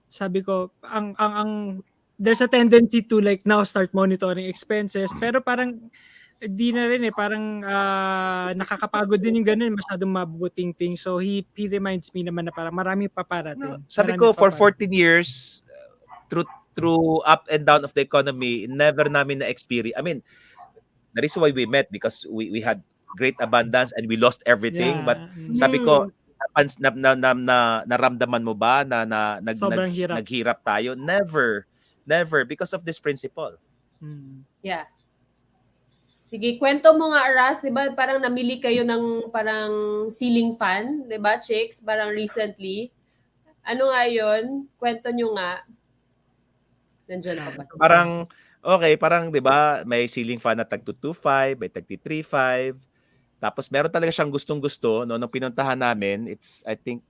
sabi ko ang there's a tendency to like now start monitoring expenses, pero parang di na rin parang nakakapagod din yung ganun, masyadong mabuting thing. So he reminds me naman na parang marami pa parating. Sabi ko, for 14 years, through up and down of the economy, never namin na-experience. I mean, the reason why we met because we had great abundance and we lost everything. Yeah. But sabi ko, naramdaman mo ba na Sobrang hirap. naghirap tayo? Never because of this principle. yeah. Sige, kwento mo nga, Russ, di ba parang namili kayo ng parang ceiling fan, di ba, chicks, parang recently. Ano nga yun? Kwento nyo nga. Nandiyan ako ba? Parang 'di ba, may ceiling fan na tag 225, may tag 335. Tapos meron talaga siyang gustong-gusto, no, nung pinuntahan namin, it's I think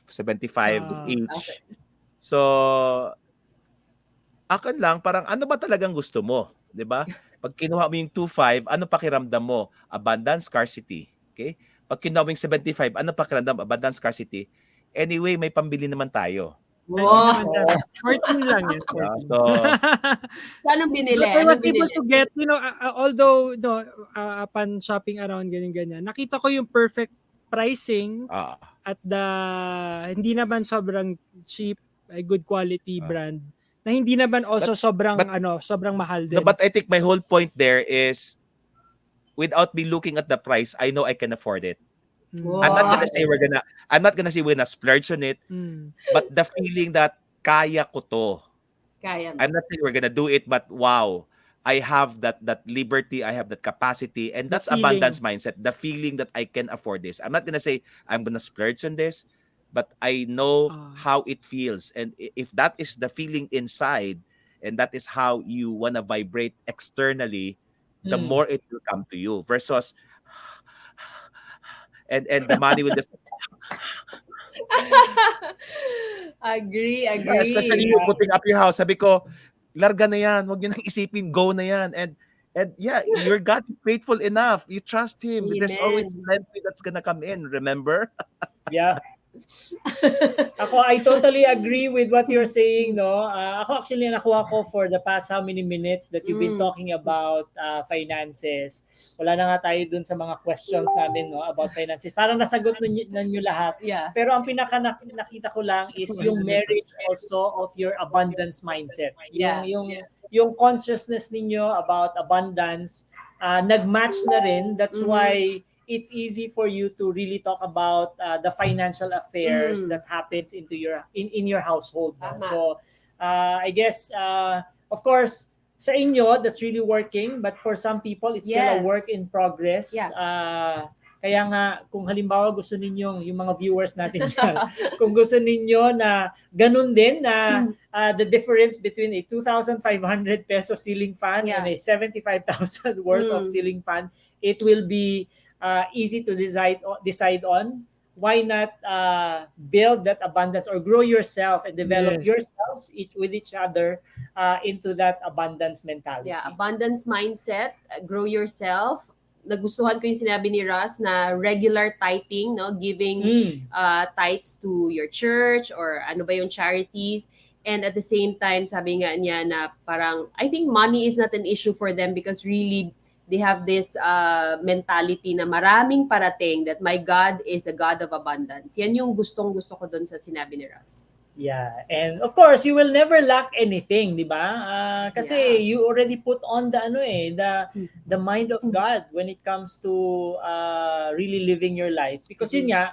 75 each. Okay. So akin lang, parang ano ba talagang gusto mo, 'di ba? Pag kinuha mo yung 25, ano pakiramdam mo? Abundance, scarcity. Okay? Pag kinuha mo yung 75, ano pakiramdam? Abundance, scarcity. Anyway, may pambili naman tayo. Wow. 14 lang yan. 14. So, Anong binili? But I was Anong able binili? to get, although upon shopping around ganyan, nakita ko yung perfect pricing at hindi naman sobrang cheap, good quality brand. Na hindi naman also sobrang mahal din. no, but I think my whole point there is, without me looking at the price, I know I can afford it. Wow. I'm not gonna say we're gonna splurge on it, but the feeling that kaya ko to. Kaya mo. I'm not saying we're gonna do it, but wow, I have that liberty, I have that capacity, and The that's feeling. abundance mindset. The feeling that I can afford this. I'm not gonna say I'm gonna splurge on this, but I know how it feels, and if that is the feeling inside, and that is how you wanna vibrate externally, the more it will come to you. Versus and the money will just agree. especially you putting up your house. Sabi ko, larga na yan, wag niyo nang isipin, go na yan. And yeah, your God is faithful enough. You trust him. There's always plenty that's gonna come in, remember? Yeah. I totally agree with what you're saying, no? Ako actually nakuha ko for the past how many minutes that you've been talking about finances. Wala na nga tayo dun sa mga questions namin, no, about finances. Parang nasagot na nyo lahat. Yeah. Pero ang pinaka nakita ko lang is yung marriage also of your abundance mindset. Yeah. Yung consciousness ninyo about abundance, nag-match na rin. That's why it's easy for you to really talk about the financial affairs that happens in your household. No? So I guess of course sa inyo that's really working, but for some people it's still a work in progress. Kaya nga kung halimbawa gusto ninyong yung mga viewers natin dyan, kung gusto ninyo na ganun din na the difference between a 2,500 peso ceiling fan and Yeah. a 75,000 worth of ceiling fan, it will be easy to decide on. Why not build that abundance or grow yourself and develop Yes. yourselves with each other into that abundance mentality? Yeah, abundance mindset, grow yourself. Nagustuhan ko yung sinabi ni Russ na regular tithing, no? Giving Mm. tithes to your church or ano ba yung charities. And at the same time, sabi nga niya na parang, I think money is not an issue for them because really, they have this mentality na maraming parating, that my God is a God of abundance. Yan yung gustong-gusto ko dun sa sinabi ni Russ. Yeah, and of course, you will never lack anything, 'di ba? Kasi Yeah. you already put on the mind of God when it comes to really living your life. Because yun nga,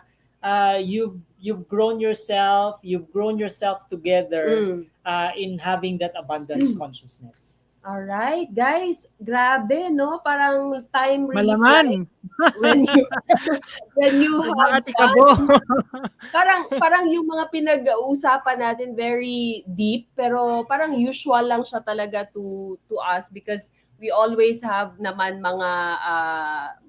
you've grown yourself together Mm. In having that abundance consciousness. Alright, guys, grabe, no? Parang time really Malaman. flies when you when you have Maatikabo. fun. Parang yung mga pinag-uusapan natin very deep, pero parang usual lang siya talaga to us because we always have naman mga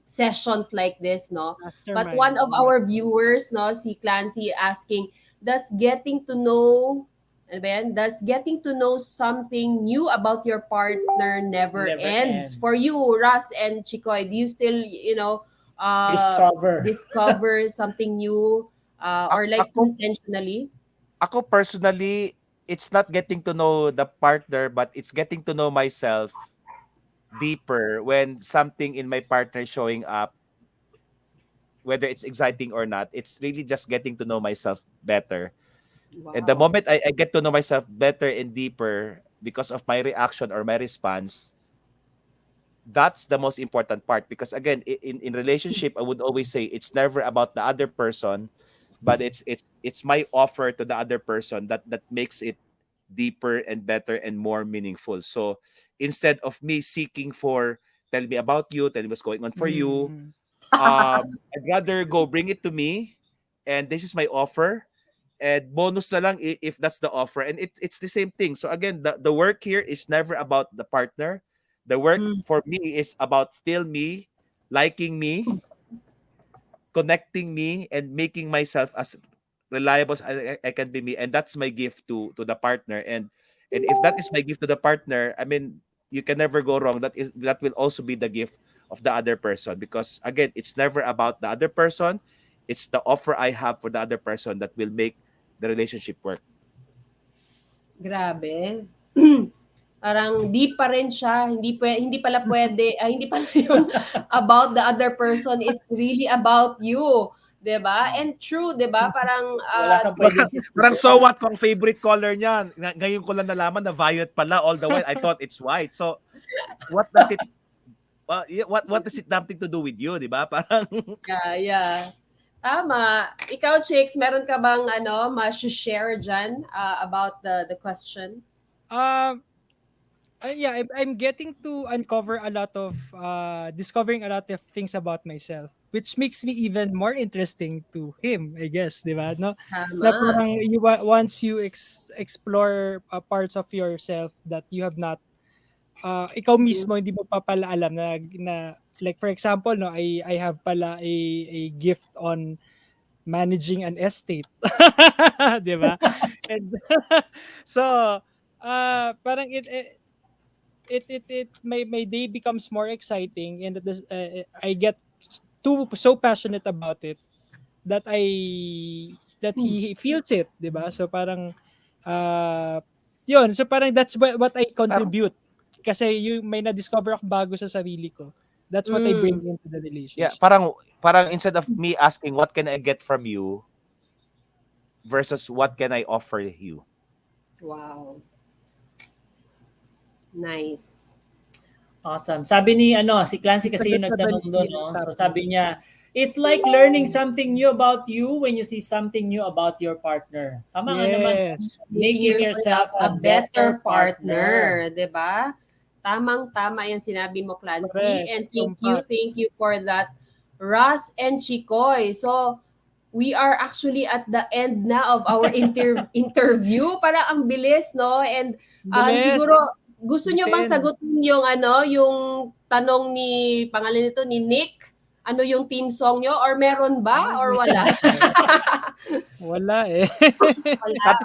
sessions like this, no? But Mastermind. one of our viewers, no, si Clancy asking, does getting to know ano ba yan? Does getting to know something new about your partner never Never ends? end. For you, Russ and Chicoy, do you still, discover something new or like Ako, intentionally? ako personally, it's not getting to know the partner, but it's getting to know myself deeper when something in my partner is showing up, whether it's exciting or not. It's really just getting to know myself better. And the Wow. moment I get to know myself better and deeper because of my reaction or my response, that's the most important part. Because again, in relationship, I would always say it's never about the other person, but it's my offer to the other person that makes it deeper and better and more meaningful. So instead of me seeking for tell me about you, tell me what's going on for you, Mm. I'd rather go bring it to me, and this is my offer. And bonus na lang if that's the offer. And it's the same thing. So again, the work here is never about the partner. The work Mm. for me is about still me, liking me, connecting me, and making myself as reliable as I can be me. And that's my gift to the partner. And if that is my gift to the partner, I mean, you can never go wrong. That will also be the gift of the other person. Because again, it's never about the other person. It's the offer I have for the other person that will make the relationship work. Grabe. Parang deep pa rin siya. Hindi pala pwede, hindi pala yun about the other person. It's really about you. 'Di ba? And true, 'di ba? Parang Wala kang pwedeng Parang sisipin. so what kung favorite color niya. Ngayon ko lang nalaman na violet pala. All the while I thought it's white. So what does it what does it nothing to do with you, di ba? Parang yeah. Tama. Ikaw, Chicks, meron ka bang ma-share dyan about the question? Um, yeah, I'm getting to uncover a lot of discovering a lot of things about myself, which makes me even more interesting to him, I guess, di ba? No, na Tama. parang once you explore parts of yourself that you have not, ikaw mismo hindi mo pa pala alam na like for example, no, I have pala a gift on managing an estate, di ba? And so parang it my day becomes more exciting, and I get so passionate about it that he feels it, 'di ba? So parang yun, so parang that's what I parang contribute, kasi yung may na-discover ako bago sa sarili ko. That's what I bring Mm. into the yeah, relationship. parang instead of me asking what can I get from you versus what can I offer you. Wow. Nice. Awesome. Sabi ni si Clancy kasi yung Sagot na ba nagtanong ni doon, no? So sabi niya, it's like learning something new about you when you see something new about your partner. Tama nga naman. Yes. Making yourself a better partner, 'di ba? Tamang-tama 'yang sinabi mo, Clancy. Correct. And Tumpak. thank you for that, Russ and Chicoy. So, we are actually at the end na of our interview. Para ang bilis, no? And Bilis. siguro gusto nyo bang Bitin. sagutin yung yung tanong ni pangalan nito ni Nick? Ano yung team song nyo? Or meron ba? Or wala? Wala eh.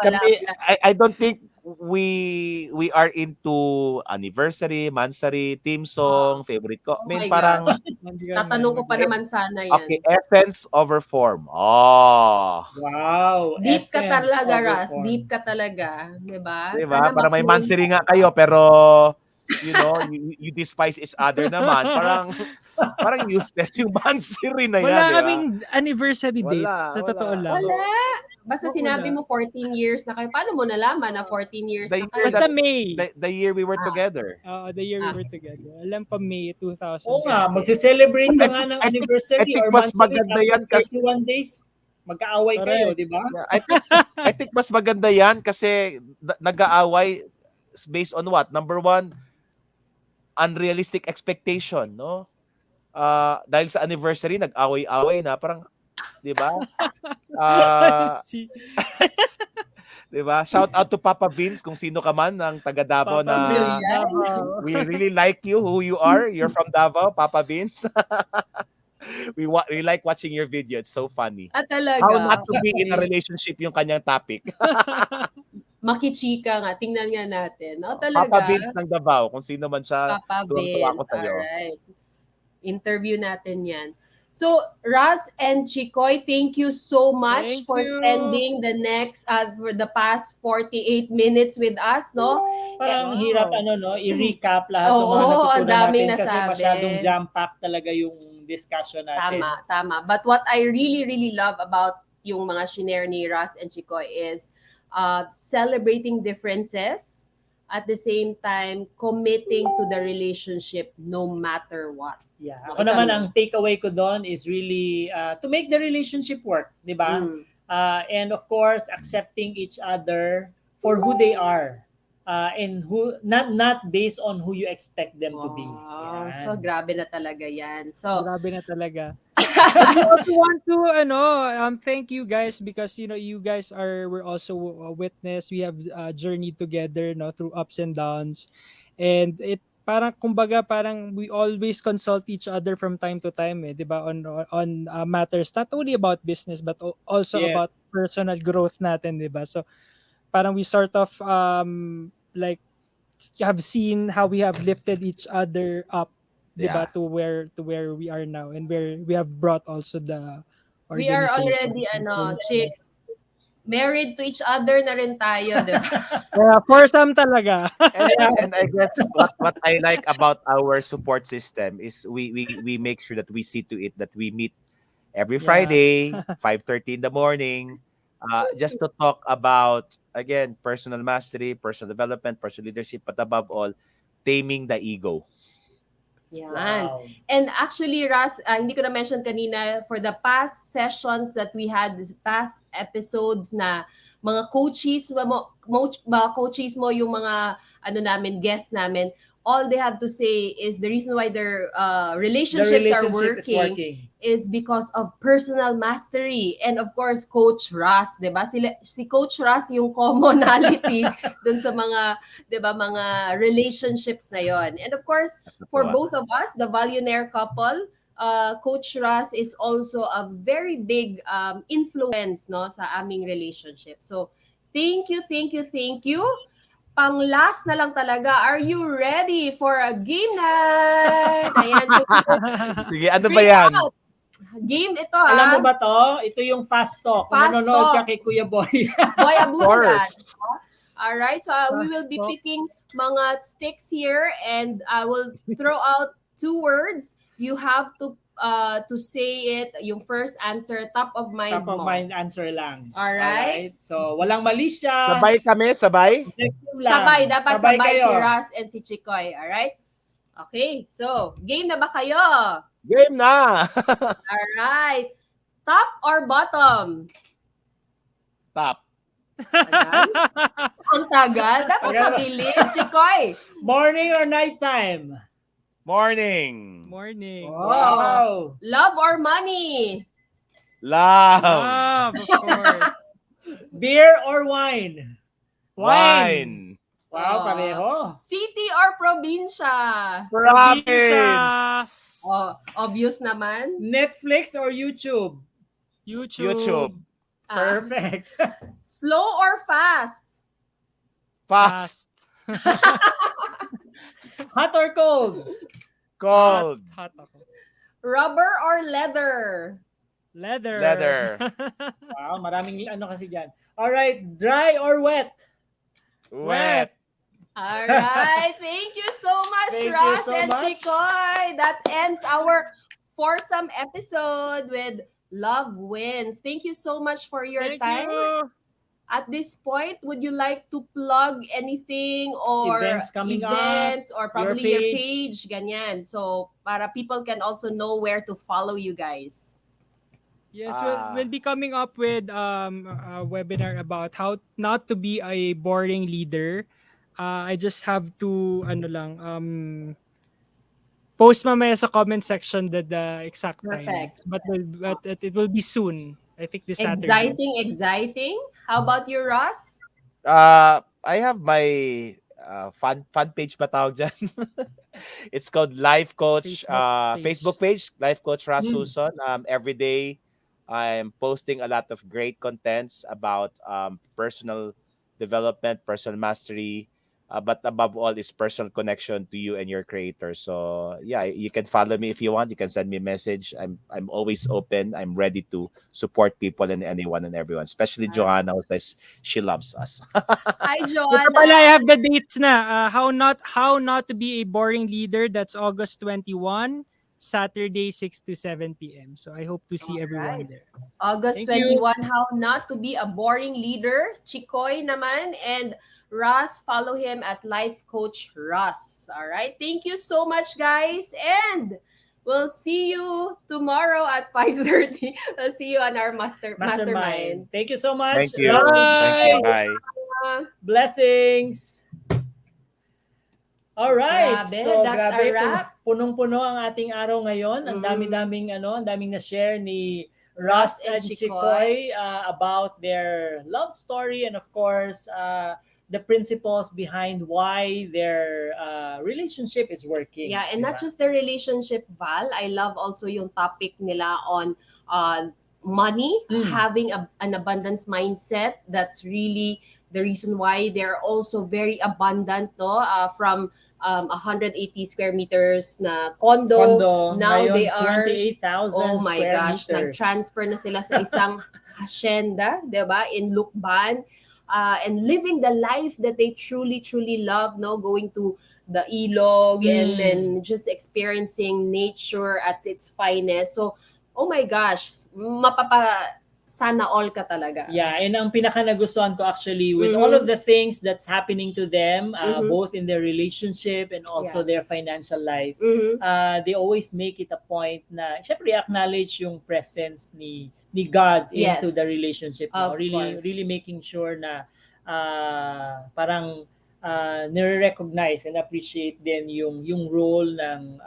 Kami, I don't think we are into anniversary, mansary, team song, favorite ko. I mean, my parang Tatanong ko pa naman sana yan. okay, essence over form. Oh. Wow. Deep ka essence talaga, over Russ. form. Deep ka talaga. Diba? Diba? Sana Parang may ma-fluent mansary nga kayo, pero you know, you despise each other naman. Parang useless yung mansary na yan, Wala di ba? kaming anniversary date. Sa totoo lang. Wala. Basta Wala. sinabi mo 14 years na kayo. Paano mo nalaman na 14 years The na year kayo? Basta May. The year we were together. The year we were together. Alam pa May 2000. Oo nga, magse-celebrate ka nga ng anniversary I think or mas monthsary maganda yan after kasi 31 days. Magkaaway kayo, di ba? I think mas maganda yan kasi nag-aaway based on what? Number one, unrealistic expectation, no? Dahil sa anniversary, nag-away-away na. Parang, di ba? Di ba? Shout out to Papa Vince kung sino ka man ng taga Davao Papa na Vince, Davao. we really like you, who you are. You're from Davao, Papa Vince. We like watching your video. It's so funny. Talaga. How not to be in a relationship yung kanyang topic. Makichika nga. Tingnan nga natin. No, talaga. Papa Vince ng Davao, kung sino man siya, Papa tuwang-tuwa ako Vince. sa'yo. Alright. Interview natin yan. So, Russ and Chicoy, thank you so much for spending for the past 48 minutes with us, no? Parang hirap i-recap lahat ng mga ang natutunan dami natin kasi nasabi. masyadong jam-pack talaga yung discussion natin. Tama. But what I really, really love about yung mga shinare ni Russ and Chicoy is celebrating differences, at the same time committing to the relationship no matter what. Yeah. Ako naman ang takeaway ko doon is really to make the relationship work, 'di ba? And of course, accepting each other for who they are. And who not based on who you expect them to be. Yan. So grabe na talaga 'yan. So grabe na talaga. I also want to thank you guys because you guys we're also a witness. We have journeyed together through ups and downs, and it parang kumbaga parang we always consult each other from time to time, diba, on matters not only about business but also about personal growth natin, diba? So parang we sort of like have seen how we have lifted each other up, diba, to where we are now and where we have brought also the we are already chicks married to each other na rin tayo, diba? Yeah, FOURsome talaga. and I guess what I like about our support system is we make sure that we see to it that we meet every Friday 5:30 in the morning just to talk about, again, personal mastery, personal development, personal leadership, but above all, taming the ego. Yan. Wow. And actually, Russ, hindi ko na-mention kanina, for the past sessions that we had, past episodes na mga coaches mo, yung mga guests namin, all they have to say is the reason why their relationships are working is because of personal mastery. And of course, Coach Russ, 'di ba? Si Coach Russ yung commonality dun sa mga, 'di ba, mga relationships na 'yon. And of course, for both of us, the Valuenaire Couple, Coach Russ is also a very big influence, no, sa aming relationship. So, thank you. Pang-last na lang talaga. Are you ready for a game night? Ayan. So, sige, ano ba yan? Game ito, Alam mo ba to? Ito yung fast talk. Kung nanonood ka kay Kuya Boy. Boy Abungan. Alright, so we will be picking mga sticks here and I will throw out 2 words. You have to say it, yung first answer, top of mind Top of mind answer lang. Alright? So, walang mali siya. Sabay kami, sabay? Dapat sabay kayo. si Russ and si Chicoy. Alright? Okay, so, game na ba kayo? Game na! Alright. Top or bottom? Top. Tagal? Ang tagal? Dapat mabilis, Chicoy. Morning or night time? Morning. Morning. Wow. Love or money? Love. Love, of course. Beer or wine? Wine. Wow, pareho. City or probinsya? Province. Obvious naman. Netflix or YouTube? YouTube. Ah, Perfect. slow or fast? Fast. Hot or cold? Cold. Hot ako. Rubber or leather? Leather. Leather. Wow, maraming ano kasi dyan. Alright, dry or wet? Wet. All right. Thank you so much, Thank you Russ so and much. Chicoy. That ends our foursome episode with Love Wins. Thank you so much for your Thank time. you. At this point, would you like to plug anything or Events coming events or probably your page. page, ganyan. So, para people can also know where to follow you guys. Yes, Ah. we'll be coming up with a webinar about how not to be a boring leader. I just have to post mamaya sa comment section the exact time. Perfect. But it will be soon. I think this Saturday. Exciting. How about you, Ross? I have my fan page ba tawag dyan? It's called Life Coach Facebook page. Facebook page, Life Coach Russ Mm. Juson. Every day I'm posting a lot of great contents about personal development, personal mastery, but above all is personal connection to you and your creator. So yeah, you can follow me if you want. You can send me a message. I'm always open. I'm ready to support people and anyone and everyone, especially Joanna, who says she loves us. Hi, Ito pala, Joanna. I have the dates na. How not to be a boring leader. That's August 21, Saturday 6 to 7 p.m. So I hope to see everyone there. August Thank you. 21, how not to be a boring leader. Chicoy naman. And Russ, follow him at Life Coach Russ. All right. Thank you so much, guys. And we'll see you tomorrow at 5:30. We'll see you on our mastermind. Thank you so much. Thank you. Russ and Thank you. Chicoy. Bye. Blessings. Alright. Grabe, So, that's grabe. a wrap. Punong-puno ang ating araw ngayon. Ang dami-daming ang daming na-share ni Russ and Chicoy about their love story and of course the principles behind why their relationship is working. Yeah, and not just the relationship, Val. I love also yung topic nila on money, having an abundance mindset. That's really the reason why they're also very abundant, no? From 180 square meters na condo. Now Ngayon, they are 28,000 oh my square gosh, meters. nag-transfer na sila sa isang hacienda, 'di ba? In Lukban. And living the life that they truly love, no, going to the ilog and then just experiencing nature at its finest. So oh my gosh, sana all ka talaga. Yeah, and ang pinaka nagustuhan ko actually with all of the things that's happening to them, both in their relationship and also their financial life, they always make it a point na syempre acknowledge yung presence ni God into the relationship. Really making sure na parang nire-recognize and appreciate din yung role ng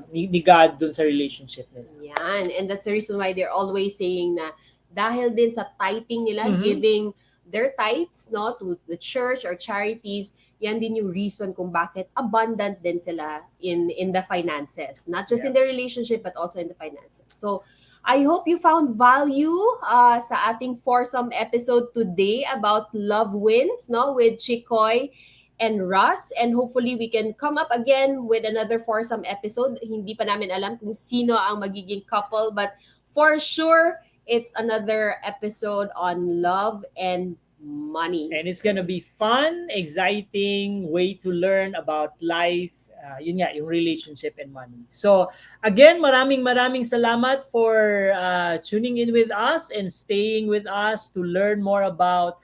ni God dun sa relationship nila. Yan. And that's the reason why they're always saying na dahil din sa tithing nila, giving their tithes, no, to the church or charities, yan din yung reason kung bakit abundant din sila in the finances. Not just in the relationship, but also in the finances. So, I hope you found value sa ating foursome episode today about love wins, no, with Chicoy and Russ, and hopefully we can come up again with another foursome episode. Hindi pa namin alam kung sino ang magiging couple, but for sure, it's another episode on love and money. And it's gonna be fun, exciting way to learn about life, yun nga, yung relationship and money. So, again, maraming salamat for tuning in with us and staying with us to learn more about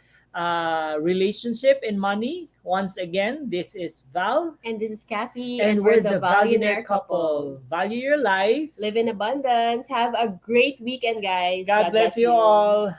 relationship and money. Once again, this is Val. And this is Kathy. And we're the Valuenaire Couple. Value your life. Live in abundance. Have a great weekend, guys. God bless you all.